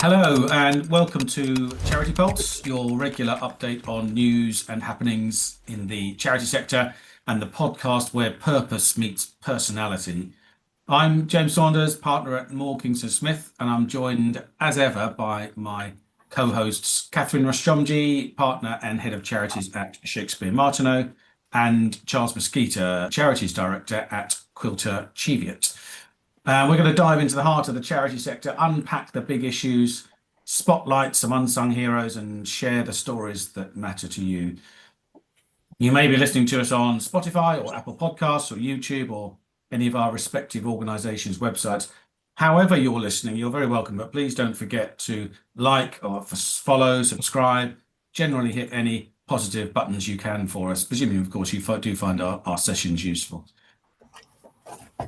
Hello and welcome to CharitEpulse, your regular update on news and happenings in the charity sector and the podcast where purpose meets personality. I'm James Saunders, partner at Moore Kingston Smith, and I'm joined as ever by my co-hosts Catherine Rostromji, partner and head of charities at Shakespeare Martineau, and Charles Mosquita, charities director at Quilter Cheviot. We're going to dive into the heart of the charity sector, unpack the big issues, spotlight some unsung heroes, and share the stories that matter to you. You may be listening to us on Spotify or Apple Podcasts or YouTube or any of our respective organisations' websites. However you're listening, you're very welcome, but please don't forget to like or follow, subscribe, generally hit any positive buttons you can for us, presuming, of course, you do find our sessions useful.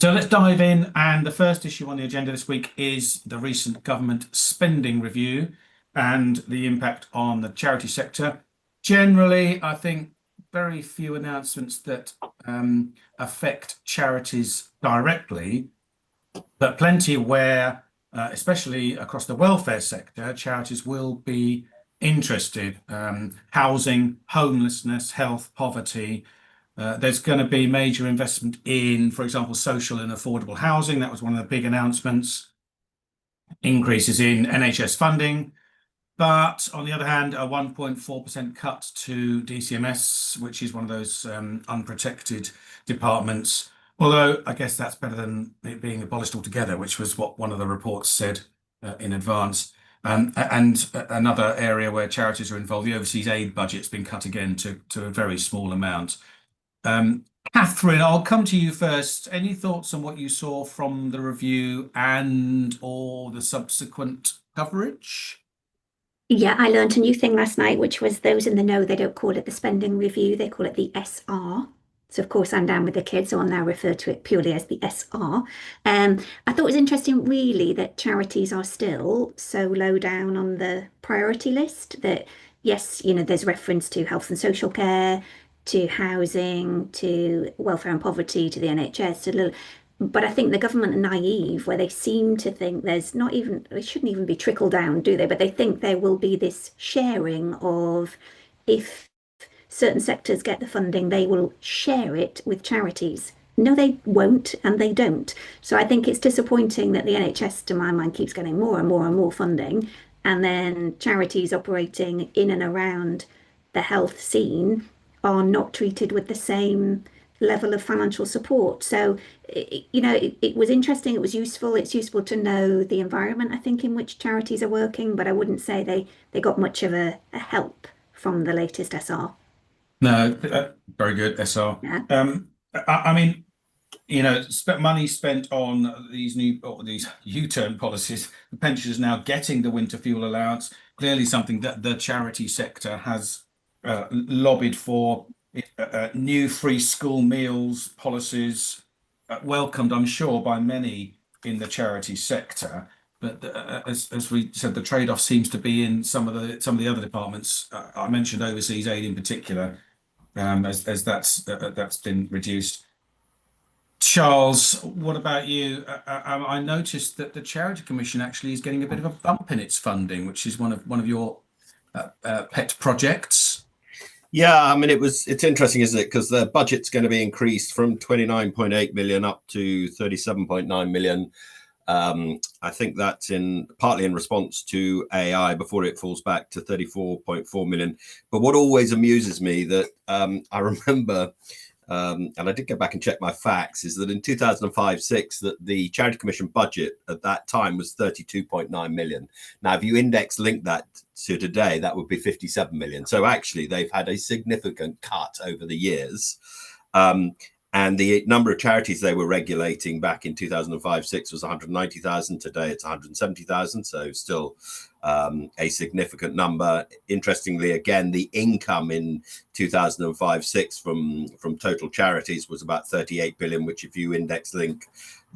So let's dive in, and the first issue on the agenda this week is the recent government spending review and the impact on the charity sector. Generally, I think very few announcements that affect charities directly, but plenty where, especially across the welfare sector, charities will be interested. Housing, homelessness, health, poverty. There's going to be major investment in, for example, social and affordable housing. That was one of the big announcements. Increases in NHS funding. But on the other hand, a 1.4% cut to DCMS, which is one of those unprotected departments. Although I guess that's better than it being abolished altogether, which was what one of the reports said in advance. And another area where charities are involved, the overseas aid budget's been cut again to a very small amount. Catherine, I'll come to you first. Any thoughts on what you saw from the review and or the subsequent coverage? Yeah, I learned a new thing last night, which was those in the know, they don't call it the spending review, they call it the SR. So of course I'm down with the kids, so I'll now refer to it purely as the SR. I thought it was interesting really that charities are still so low down on the priority list that yes, there's reference to health and social care, to housing, to welfare and poverty, to the NHS, but I think the government are naive where they seem to think there's not even, it shouldn't even be trickle down, do they? But they think there will be this sharing of if certain sectors get the funding, they will share it with charities. No, they won't, and they don't. So I think it's disappointing that the NHS, to my mind, keeps getting more and more and more funding, and then charities operating in and around the health scene are not treated with the same level of financial support. So, it was interesting. It was useful. It's useful to know the environment, I think, in which charities are working, but I wouldn't say they got much of a help from the latest SR. No, very good, SR. Yeah. I mean, money spent on these these U-turn policies. The pensioners now getting the winter fuel allowance. Clearly, something that the charity sector has lobbied for. New free school meals policies, welcomed, I'm sure, by many in the charity sector. But as we said, the trade-off seems to be in some of the other departments. I mentioned overseas aid in particular, as that's been reduced. Charles, what about you? I noticed that the Charity Commission actually is getting a bit of a bump in its funding, which is one of your pet projects. Yeah, I mean, it's interesting, isn't it? Because the budget's going to be increased from 29.8 million up to 37.9 million. I think that's partly in response to AI before it falls back to 34.4 million. But what always amuses me that I remember, and I did go back and check my facts, is that in 2005-06, that the Charity Commission budget at that time was 32.9 million. Now, if you index link that to today, that would be 57 million. So actually, they've had a significant cut over the years. And the number of charities they were regulating back in 2005-06 was 190,000. Today, it's 170,000. So still a significant number. Interestingly, again, the income in 2005-06 from total charities was about 38 billion, which if you index link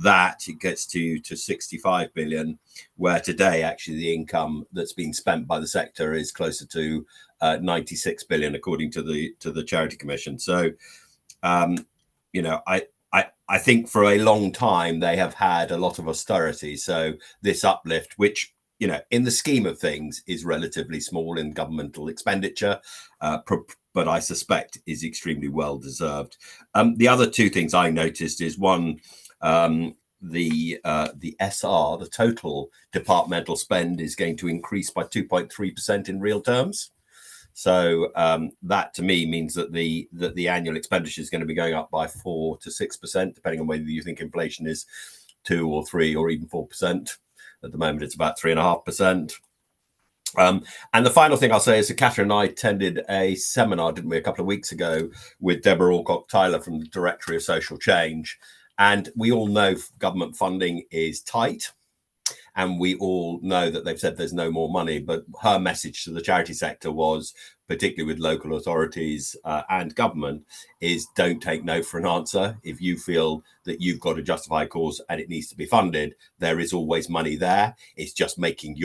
that, it gets to 65 billion, where today, actually, the income that's being spent by the sector is closer to 96 billion, according to the Charity Commission. So, I think for a long time they have had a lot of austerity. So this uplift, which in the scheme of things, is relatively small in governmental expenditure, but I suspect is extremely well deserved. The other two things I noticed is one, the SR, the total departmental spend, is going to increase by 2.3% in real terms. So that to me means that the annual expenditure is going to be going up by 4 to 6%, depending on whether you think inflation is 2 or 3 or even 4%. At the moment, it's about 3.5%. And the final thing I'll say is that Catherine and I attended a seminar, didn't we, a couple of weeks ago with Deborah Alcock-Tyler from the Directory of Social Change. And we all know government funding is tight. And we all know that they've said there's no more money. But her message to the charity sector was, particularly with local authorities and government, is don't take no for an answer. If you feel that you've got a justified cause and it needs to be funded, there is always money there. It's just making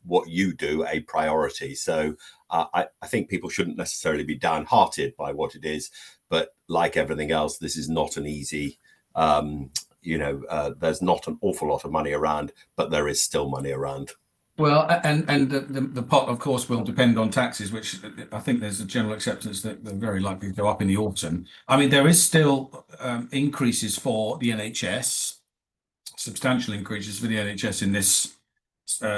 what you do a priority. So I think people shouldn't necessarily be downhearted by what it is. But like everything else, this is not an easy there's not an awful lot of money around, but there is still money around. Well, and the pot, of course, will depend on taxes, which I think there's a general acceptance that they're very likely to go up in the autumn. I mean, there is still increases for the NHS, substantial increases for the NHS in this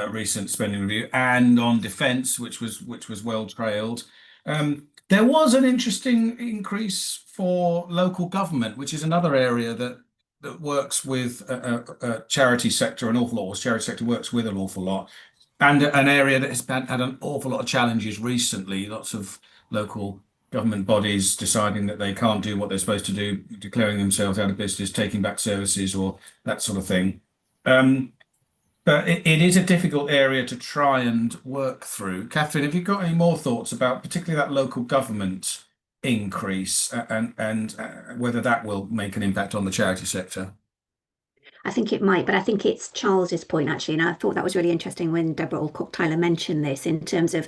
recent spending review, and on defence, which was well trailed. There was an interesting increase for local government, which is another area that works with a charity sector an awful lot, or charity sector works with an awful lot, and an area that has had an awful lot of challenges recently. Lots of local government bodies deciding that they can't do what they're supposed to do, declaring themselves out of business, taking back services, or that sort of thing. But it is a difficult area to try and work through. Catherine, have you got any more thoughts about particularly that local government increase and whether that will make an impact on the charity sector? I think it might, but I think it's Charles's point actually, and I thought that was really interesting when Deborah Alcock-Tyler mentioned this in terms of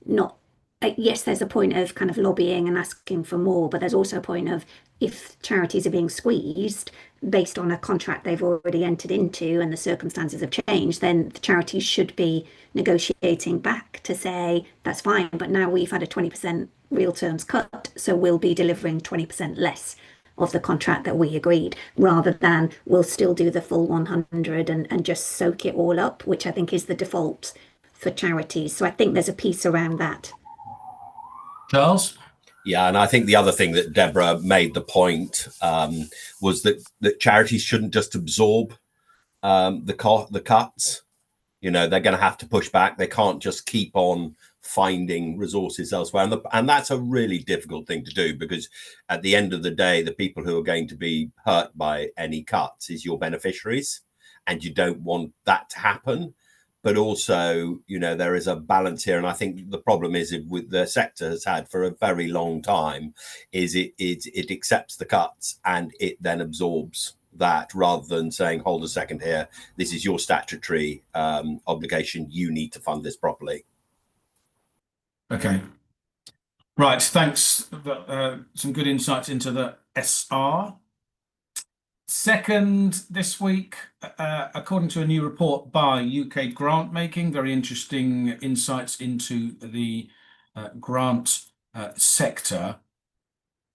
not. Yes, there's a point of kind of lobbying and asking for more, but there's also a point of if charities are being squeezed based on a contract they've already entered into and the circumstances have changed, then the charities should be negotiating back to say, that's fine, but now we've had a 20% real terms cut, so we'll be delivering 20% less of the contract that we agreed, rather than we'll still do the full 100 and just soak it all up, which I think is the default for charities. So I think there's a piece around that. Charles? Yeah, and I think the other thing that Deborah made the point was that charities shouldn't just absorb the cuts. They're going to have to push back. They can't just keep on finding resources elsewhere. And that's a really difficult thing to do, because at the end of the day, the people who are going to be hurt by any cuts is your beneficiaries, and you don't want that to happen. But also, there is a balance here. And I think the problem is with the sector has had for a very long time is it accepts the cuts and it then absorbs that, rather than saying, hold a second here, this is your statutory obligation. You need to fund this properly. Okay. Right. Thanks. Some good insights into the SR. Second, this week, according to a new report by UKGrantmaking, very interesting insights into the grant sector.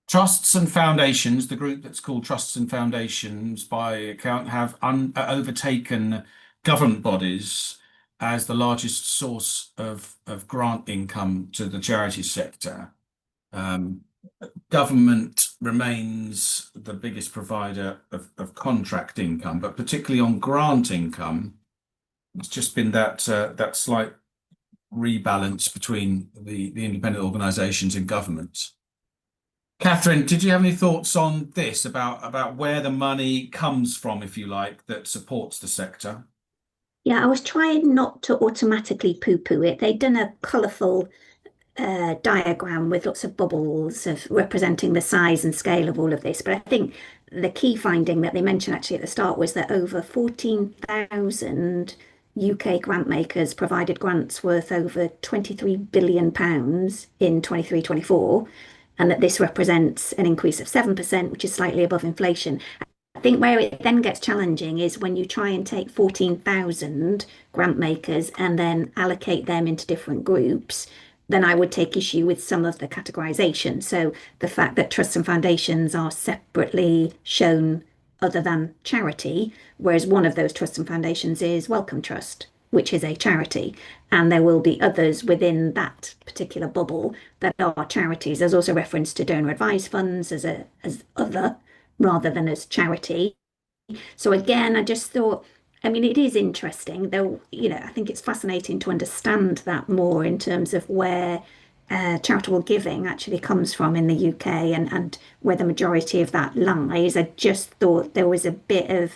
Trusts and foundations, the group that's called Trusts and Foundations by account, have overtaken government bodies as the largest source of grant income to the charity sector. Government remains the biggest provider of contract income, but particularly on grant income, it's just been that slight rebalance between the independent organisations and government. Catherine, did you have any thoughts on this about where the money comes from, if you like, that supports the sector? Yeah, I was trying not to automatically poo-poo it. They'd done a colourful diagram with lots of bubbles of representing the size and scale of all of this. But I think the key finding that they mentioned actually at the start was that over 14,000 UK grant makers provided grants worth over £23 billion in 23-24, and that this represents an increase of 7%, which is slightly above inflation. think where it then gets challenging is when you try and take 14,000 grant makers and then allocate them into different groups, then I would take issue with some of the categorization. So the fact that trusts and foundations are separately shown other than charity, whereas one of those trusts and foundations is Wellcome Trust, which is a charity. And there will be others within that particular bubble that are charities. There's also reference to donor advised funds as other rather than as charity. So again, I just thought, I mean, it is interesting, though, I think it's fascinating to understand that more in terms of where charitable giving actually comes from in the UK and where the majority of that lies. I just thought there was a bit of,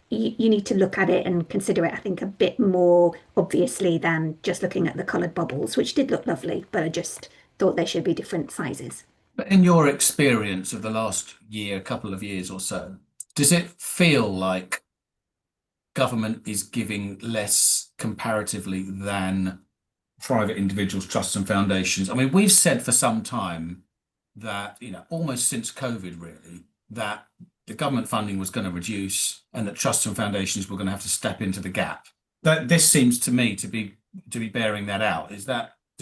you need to look at it and consider it, I think, a bit more obviously than just looking at the coloured bubbles, which did look lovely, but I just thought they should be different sizes. But in your experience of the last year, couple of years or so, does it feel like government is giving less comparatively than private individuals, trusts and foundations? I mean, we've said for some time that, almost since COVID really, that the government funding was going to reduce and that trusts and foundations were going to have to step into the gap. This seems to me to be bearing that out. Does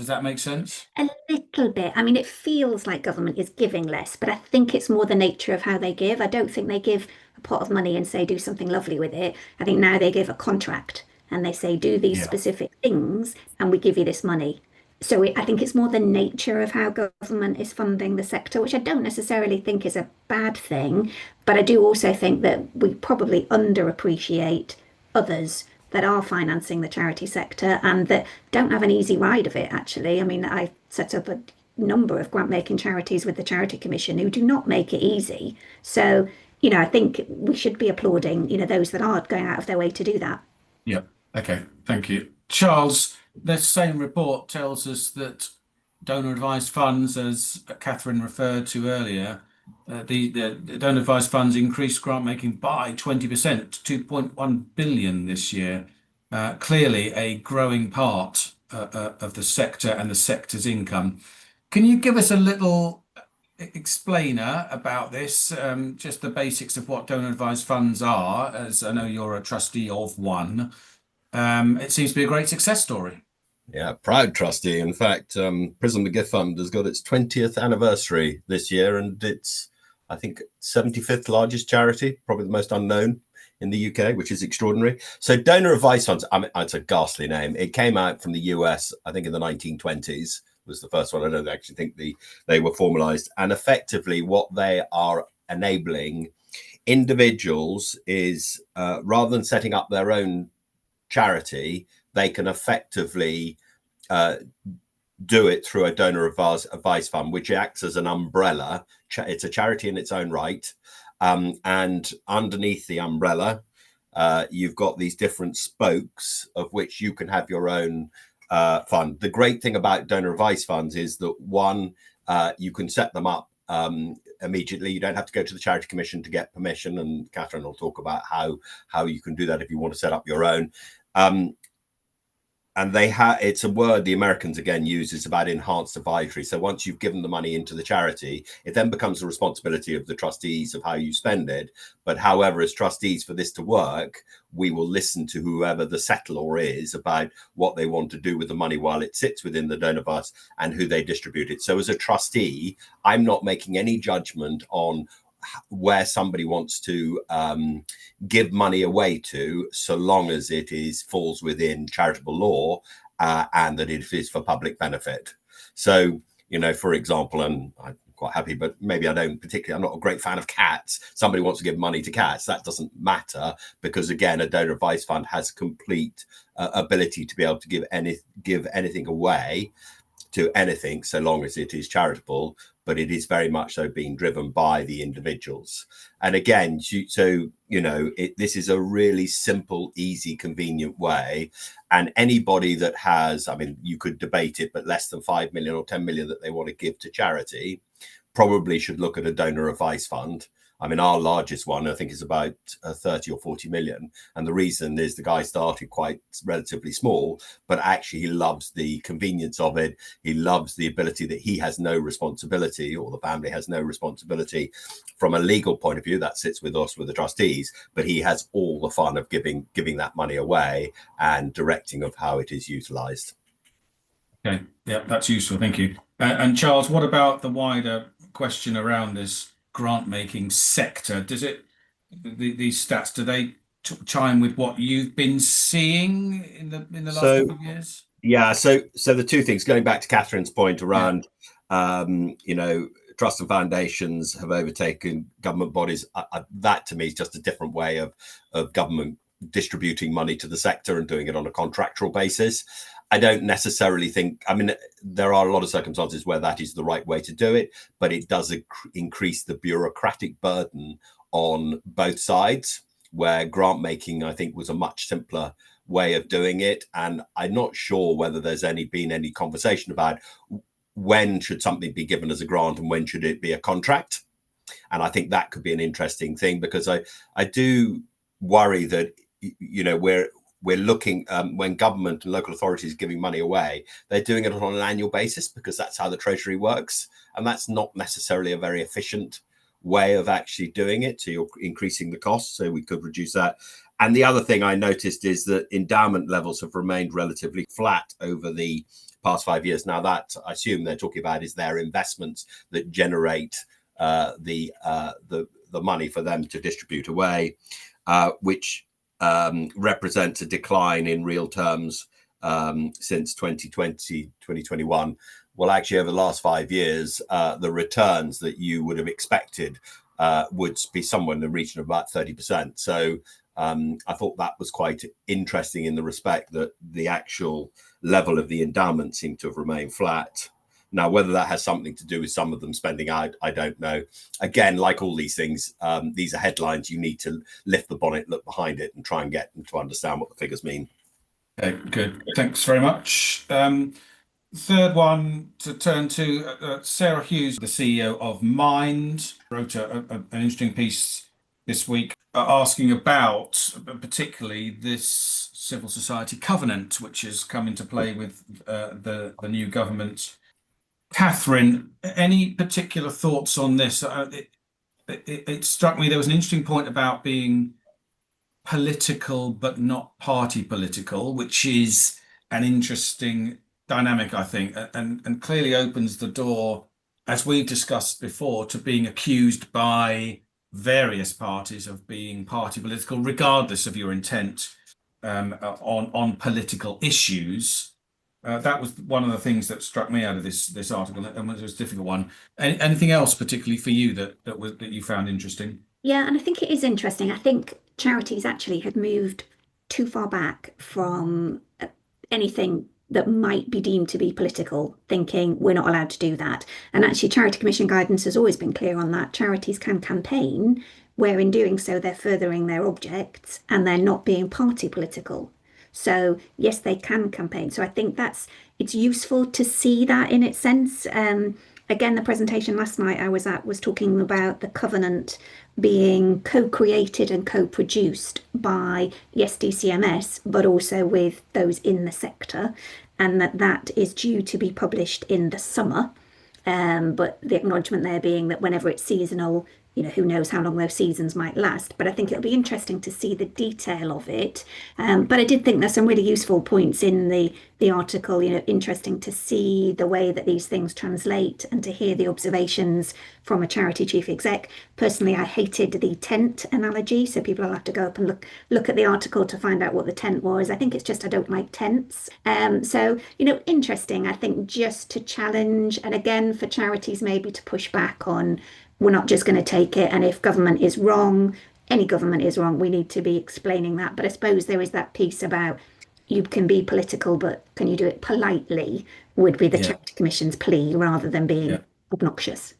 that make sense? A little bit. I mean, it feels like government is giving less, but I think it's more the nature of how they give. I don't think they give a pot of money and say, do something lovely with it. I think now they give a contract and they say, do these Yeah. specific things and we give you this money. So I think it's more the nature of how government is funding the sector, which I don't necessarily think is a bad thing. But I do also think that we probably underappreciate others that are financing the charity sector and that don't have an easy ride of it, actually. I mean, I set up a number of grant making charities with the Charity Commission who do not make it easy. So, I think we should be applauding, those that are going out of their way to do that. Yeah. Okay. Thank you. Charles, this same report tells us that donor advised funds, as Catherine referred to earlier, the donor advised funds increased grant making by 20% to 2.1 billion this year. Clearly a growing part of the sector and the sector's income. Can you give us a little explainer about this, just the basics of what donor advised funds are, as I know you're a trustee of one. It seems to be a great success story. Yeah, proud trustee. In fact, Prism the Gift Fund has got its 20th anniversary this year, and it's, I think, 75th largest charity, probably the most unknown in the UK, which is extraordinary. So donor advised funds, I mean, it's a ghastly name. It came out from the US, I think in the 1920s was the first one. I don't actually think they were formalized. And effectively what they are enabling individuals is, rather than setting up their own charity, they can effectively do it through a donor advised fund, which acts as an umbrella. It's a charity in its own right. And underneath the umbrella, you've got these different spokes of which you can have your own fund. The great thing about donor advised funds is that one, you can set them up immediately. You don't have to go to the Charity Commission to get permission, and Catherine will talk about how you can do that if you want to set up your own. And it's a word the Americans again use, is about enhanced advisory. So once you've given the money into the charity, it then becomes the responsibility of the trustees of how you spend it. But however, as trustees, for this to work, we will listen to whoever the settlor is about what they want to do with the money while it sits within the donor bus and who they distribute it. So as a trustee, I'm not making any judgment on where somebody wants to give money away to, so long as it falls within charitable law and that it is for public benefit. So, for example, and I'm quite happy, but maybe I don't particularly, I'm not a great fan of cats. Somebody wants to give money to cats. That doesn't matter, because again, a donor advised fund has complete ability to be able to give anything away to anything, so long as it is charitable, but it is very much so being driven by the individuals. And again, so, this is a really simple, easy, convenient way. And anybody that has, I mean, you could debate it, but less than 5 million or 10 million that they want to give to charity, probably should look at a donor advice fund. I mean, our largest one, I think, is about 30 or 40 million. And the reason is the guy started quite relatively small, but actually he loves the convenience of it. He loves the ability that he has no responsibility, or the family has no responsibility from a legal point of view. That sits with us, with the trustees, but he has all the fun of giving that money away and directing of how it is utilized. Okay, yeah, that's useful. Thank you. And Charles, what about the wider question around this grant making sector? Does it, these stats, do they chime with what you've been seeing in the last couple of years? Yeah, so the two things, going back to Catherine's point around, trusts and foundations have overtaken government bodies. That to me is just a different way of government distributing money to the sector and doing it on a contractual basis. I don't necessarily think, I mean, there are a lot of circumstances where that is the right way to do it, but it does increase the bureaucratic burden on both sides, where grant making, I think, was a much simpler way of doing it. And I'm not sure whether there's been any conversation about when should something be given as a grant and when should it be a contract. And I think that could be an interesting thing, because I do worry that, we're looking, when government and local authorities are giving money away, they're doing it on an annual basis, because that's how the Treasury works. And that's not necessarily a very efficient way of actually doing it. So you're increasing the cost, so we could reduce that. And the other thing I noticed is that endowment levels have remained relatively flat over the past 5 years. Now, that I assume they're talking about is their investments that generate the money for them to distribute away, which represents a decline in real terms since 2020, 2021. Well, actually, over the last 5 years, the returns that you would have expected would be somewhere in the region of about 30%. So I thought that was quite interesting in the respect that the actual level of the endowment seemed to have remained flat. Now, whether that has something to do with some of them spending out, I don't know. Again, like all these things, these are headlines. You need to lift the bonnet, look behind it, and try and get them to understand what the figures mean. Okay, good. Thanks very much. Third one to turn to, Sarah Hughes, the CEO of Mind, wrote an interesting piece this week asking about particularly this civil society covenant, which has come into play with the new government. Catherine, any particular thoughts on this? It struck me there was an interesting point about being political but not party political, which is an interesting dynamic, I think, and clearly opens the door, as we've discussed before, to being accused by various parties of being party political, regardless of your intent on political issues. That was one of the things that struck me out of this article, and it was a difficult one. Anything else particularly for you that you found interesting? Yeah, and I think it is interesting. I think charities actually had moved too far back from anything that might be deemed to be political, thinking we're not allowed to do that. And actually, Charity Commission guidance has always been clear on that. Charities can campaign, where in doing so, they're furthering their objects and they're not being party political. So yes, they can campaign. So I think it's useful to see that in its sense. Again, the presentation last night I was at was talking about the covenant being co-created and co-produced by, yes, DCMS, but also with those in the sector, and that is due to be published in the summer. But the acknowledgement there being that whenever it's seasonal, who knows how long those seasons might last. But I think it'll be interesting to see the detail of it. But I did think there's some really useful points in the article, interesting to see the way that these things translate and to hear the observations from a charity chief exec. Personally, I hated the tent analogy. So people will have to go up and look at the article to find out what the tent was. I think it's just I don't like tents. So, interesting, I think, just to challenge, and again, for charities maybe to push back on, we're not just going to take it. And if government is wrong, any government is wrong, we need to be explaining that. But I suppose there is that piece about you can be political, but can you do it politely, would be the Charity Commission's plea rather than being obnoxious.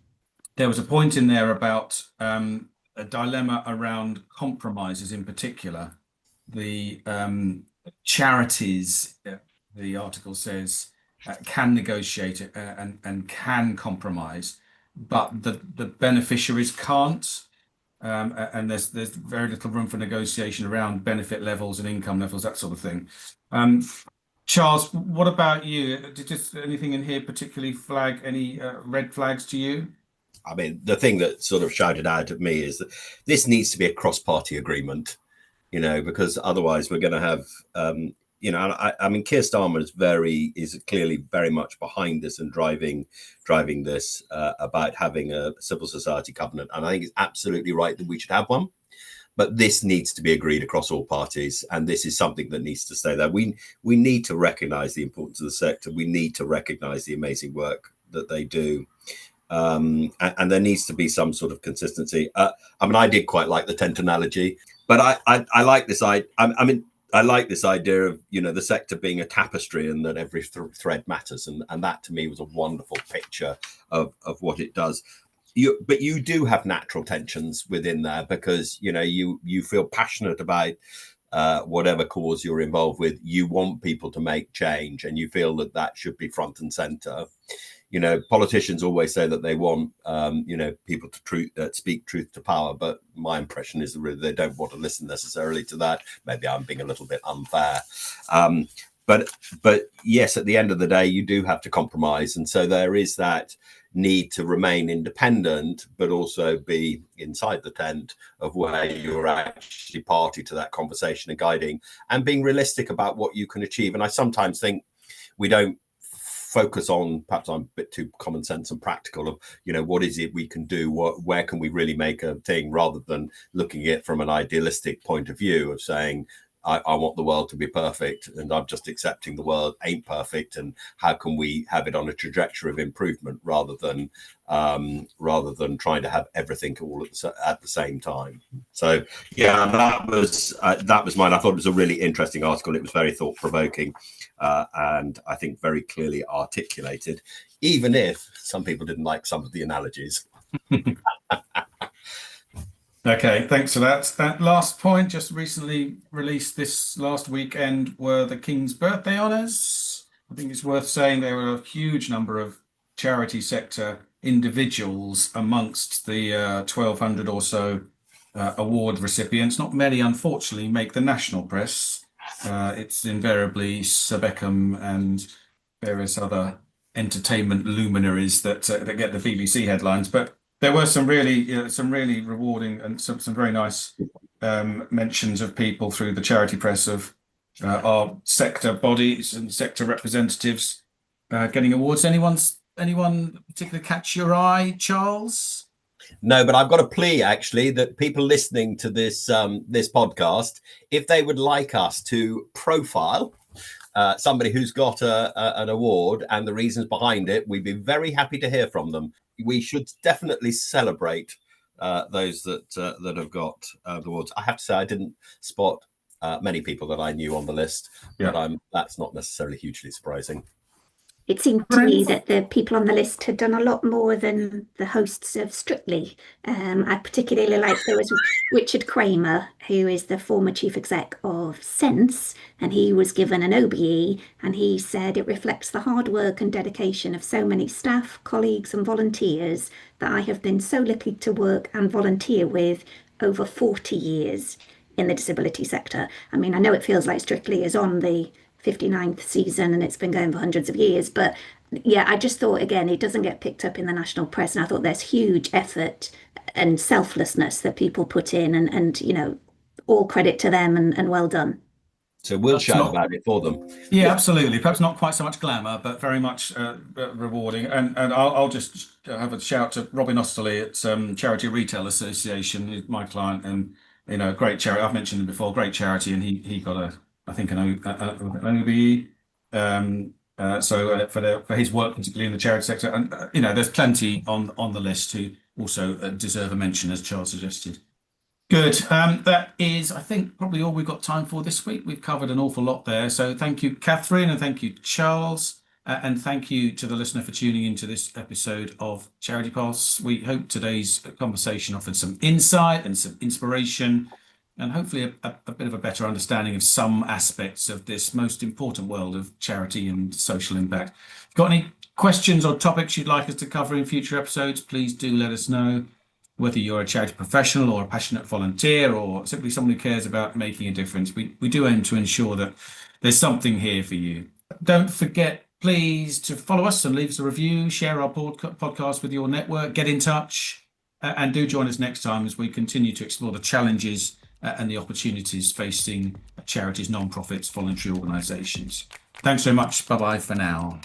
There was a point in there about a dilemma around compromises in particular. The charities, the article says, can negotiate and can compromise. but the beneficiaries can't. And there's very little room for negotiation around benefit levels and income levels, that sort of thing. Charles, what about you? Did anything in here particularly flag any red flags to you? I mean, the thing that sort of shouted out at me is that this needs to be a cross-party agreement, because otherwise we're going to have, I mean, Keir Starmer is clearly very much behind this and driving this about having a civil society covenant. And I think it's absolutely right that we should have one. But this needs to be agreed across all parties, and this is something that needs to stay there. We need to recognise the importance of the sector. We need to recognise the amazing work that they do. And there needs to be some sort of consistency. I mean, I did quite like the tent analogy, but I like this. I like this idea of the sector being a tapestry and that every thread matters, and that to me was a wonderful picture of what it does. But you do have natural tensions within there because you feel passionate about whatever cause you're involved with. You want people to make change, and you feel that should be front and center. Politicians always say that they want people to speak truth to power, but my impression is that really they don't want to listen necessarily to that. Maybe I'm being a little bit unfair. But yes, at the end of the day, you do have to compromise, and so there is that need to remain independent, but also be inside the tent of where you're actually party to that conversation and guiding and being realistic about what you can achieve. And I sometimes think we don't focus on, perhaps I'm a bit too common sense and practical of, what is it we can do? Where can we really make a thing, rather than looking at it from an idealistic point of view of saying, I want the world to be perfect, and I'm just accepting the world ain't perfect, and how can we have it on a trajectory of improvement rather than trying to have everything all at the same time. So yeah, that was mine. I thought it was a really interesting article. It was very thought-provoking, and I think very clearly articulated, even if some people didn't like some of the analogies. Okay, thanks for that. That last point, just recently released this last weekend, were the King's birthday honours. I think it's worth saying there were a huge number of charity sector individuals amongst the 1,200 or so award recipients. Not many, unfortunately, make the national press. It's invariably Sir Beckham and various other entertainment luminaries that get the BBC headlines, but there were some really rewarding and some very nice mentions of people through the charity press of our sector bodies and sector representatives getting awards. Anyone particularly catch your eye, Charles? No, but I've got a plea actually that people listening to this podcast, if they would like us to profile somebody who's got an award and the reasons behind it, we'd be very happy to hear from them. We should definitely celebrate those that have got the awards. I have to say I didn't spot many people that I knew on the list, but that's not necessarily hugely surprising. It seemed to me that the people on the list had done a lot more than the hosts of Strictly. I particularly liked there was Richard Kramer, who is the former chief exec of Sense, and he was given an OBE, and he said it reflects the hard work and dedication of so many staff, colleagues and volunteers that I have been so lucky to work and volunteer with over 40 years in the disability sector. I mean, I know it feels like Strictly is on the 59th season and it's been going for hundreds of years, but yeah, I just thought, again, it doesn't get picked up in the national press, and I thought there's huge effort and selflessness that people put in, and all credit to them, and well done. So we'll shout about it for them. Yeah, absolutely. Perhaps not quite so much glamour, but very much rewarding. And I'll just have a shout to Robin Osterley at Charity Retail Association, my client, and great charity. I've mentioned him before, great charity, and he got I think an OBE. So for his work, particularly in the charity sector, and there's plenty on the list who also deserve a mention, as Charles suggested. Good. That is, I think, probably all we've got time for this week. We've covered an awful lot there. So thank you, Catherine, and thank you, Charles, and thank you to the listener for tuning into this episode of Charity Pulse. We hope today's conversation offered some insight and some inspiration, and hopefully a bit of a better understanding of some aspects of this most important world of charity and social impact. Got any questions or topics you'd like us to cover in future episodes, please do let us know. Whether you're a charity professional or a passionate volunteer or simply someone who cares about making a difference, we do aim to ensure that there's something here for you. Don't forget, please, to follow us and leave us a review, share our podcast with your network, get in touch, and do join us next time as we continue to explore the challenges and the opportunities facing charities, non-profits, voluntary organisations. Thanks so much. Bye-bye for now.